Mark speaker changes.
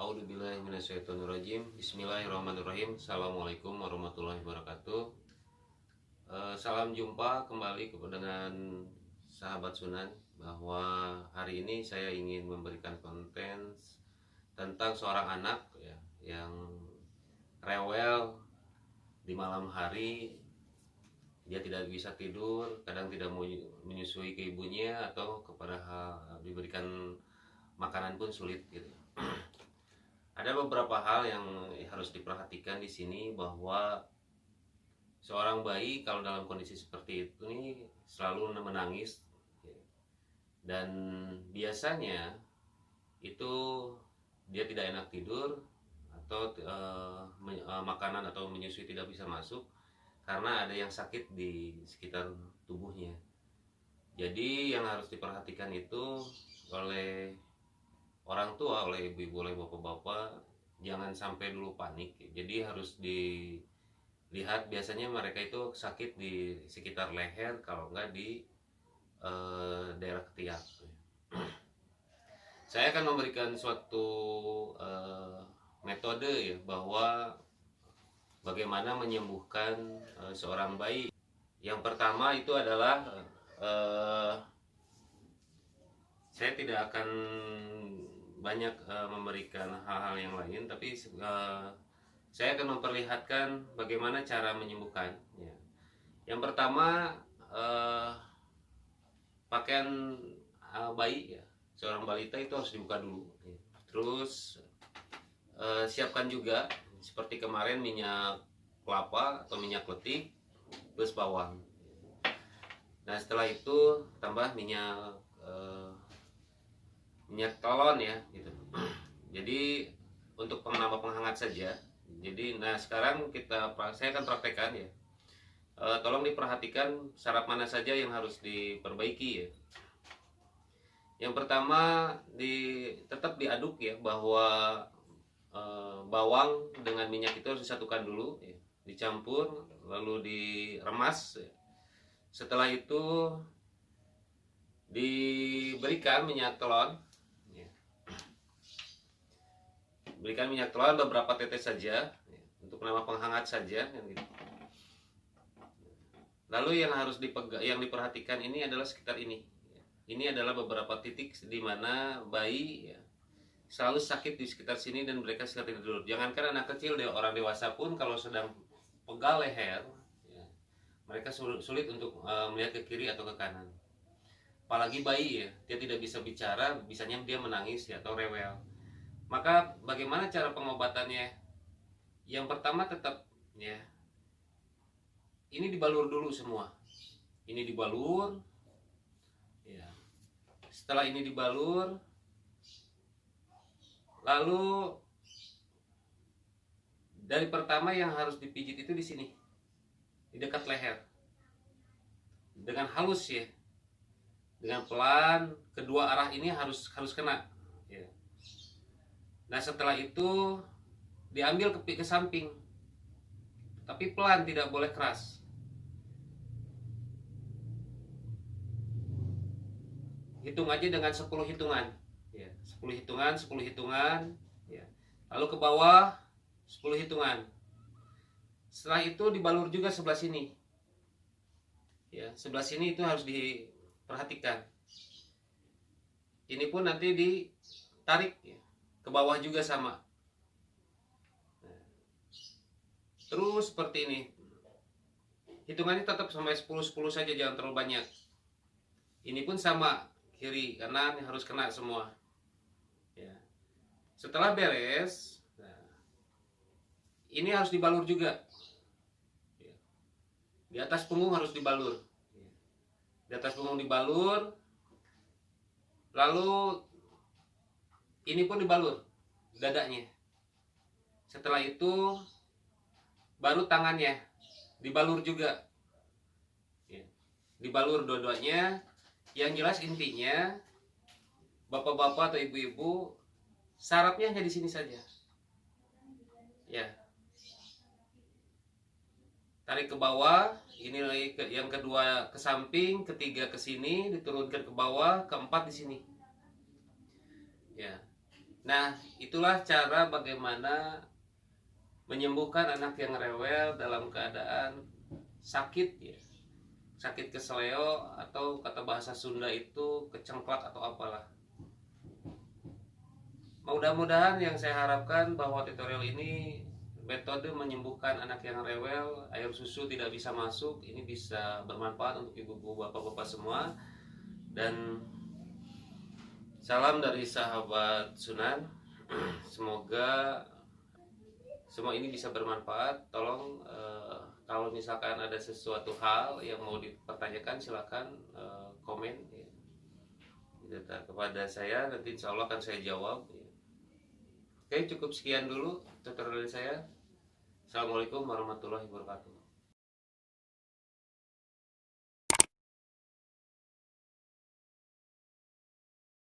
Speaker 1: A'udzubillahiminasyaitonirrajim. Bismillahirrahmanirrahim. Assalamualaikum warahmatullahi wabarakatuh. Salam jumpa kembali dengan sahabat Sunan. Bahwa hari ini saya ingin memberikan konten tentang seorang anak ya, yang rewel di malam hari. Dia tidak bisa tidur, kadang tidak mau menyusui ke ibunya, atau kepada diberikan makanan pun sulit gitu. Ada beberapa hal yang harus diperhatikan di sini, bahwa seorang bayi kalau dalam kondisi seperti itu nih selalu menangis, dan biasanya itu dia tidak enak tidur, atau makanan atau menyusui tidak bisa masuk karena ada yang sakit di sekitar tubuhnya. Jadi yang harus diperhatikan itu oleh orang tua, oleh ibu-ibu, oleh bapak-bapak, jangan sampai dulu panik. Jadi harus dilihat, biasanya mereka itu sakit di sekitar leher, kalau enggak di daerah ketiak. Saya akan memberikan suatu metode ya, bahwa bagaimana menyembuhkan seorang bayi. Yang pertama itu adalah saya tidak akan banyak memberikan hal-hal yang lain, tapi saya akan memperlihatkan bagaimana cara menyembuhkan ya. Yang pertama, pakaian bayi ya, seorang balita itu harus dibuka dulu ya. Terus siapkan juga seperti kemarin minyak kelapa atau minyak letih plus bawang. Nah setelah itu tambah minyak telon ya gitu. Jadi untuk menambah penghangat saja. Jadi nah sekarang saya akan praktekkan ya. Tolong diperhatikan syarat mana saja yang harus diperbaiki ya. Yang pertama, tetap diaduk ya, bahwa bawang dengan minyak itu harus disatukan dulu ya, dicampur lalu diremas ya. Setelah itu diberikan minyak telon ya. Berikan minyak telon beberapa tetes saja ya, untuk menambah penghangat saja kan gitu. Lalu yang harus yang diperhatikan ini adalah sekitar ini ya. Ini adalah beberapa titik di mana bayi ya selalu sakit di sekitar sini, dan mereka suka tidur. Jangankan anak kecil, orang dewasa pun kalau sedang pegal leher ya, mereka sulit untuk melihat ke kiri atau ke kanan. Apalagi bayi ya, dia tidak bisa bicara, bisanya dia menangis ya, atau rewel. Maka bagaimana cara pengobatannya? Yang pertama tetap ya, ini dibalur dulu semua. Ini dibalur ya. Setelah ini dibalur, lalu dari pertama yang harus dipijit itu di sini, di dekat leher, dengan halus ya, dengan pelan. Kedua arah ini harus kena ya. Nah setelah itu diambil ke samping, tapi pelan, tidak boleh keras. Hitung aja dengan 10 hitungan ya, 10 hitungan ya. Lalu ke bawah 10 hitungan. Setelah itu dibalur juga sebelah sini ya, sebelah sini itu harus diperhatikan. Ini pun nanti ditarik ya, ke bawah juga sama. Nah, terus seperti ini. Hitungannya tetap sampai 10 saja, jangan terlalu banyak. Ini pun sama, kiri kanan harus kena semua ya. Setelah beres, nah, ini harus dibalur juga ya. Di atas punggung harus dibalur ya. Di atas punggung dibalur, lalu ini pun dibalur dadanya. Setelah itu baru tangannya dibalur juga ya. Dibalur dua-duanya. Yang jelas intinya, bapak-bapak atau ibu-ibu, sarapnya hanya di sini saja ya. Tarik ke bawah, ini yang kedua ke samping, ketiga ke sini, diturunkan ke bawah, keempat di sini ya. Nah, itulah cara bagaimana menyembuhkan anak yang rewel dalam keadaan sakit ya. Sakit keseleo atau kata bahasa Sunda itu kecengklak atau apalah. Mudah-mudahan yang saya harapkan bahwa tutorial ini metode menyembuhkan anak yang rewel, air susu tidak bisa masuk, ini bisa bermanfaat untuk ibu-ibu, bapak-bapak semua. Dan salam dari sahabat Sunan. Semoga semua ini bisa bermanfaat. Tolong kalau misalkan ada sesuatu hal yang mau dipertanyakan silakan komen ya, kepada saya, nanti insya Allah akan saya jawab ya. Oke, cukup sekian dulu tutorial dari saya. Assalamualaikum warahmatullahi wabarakatuh.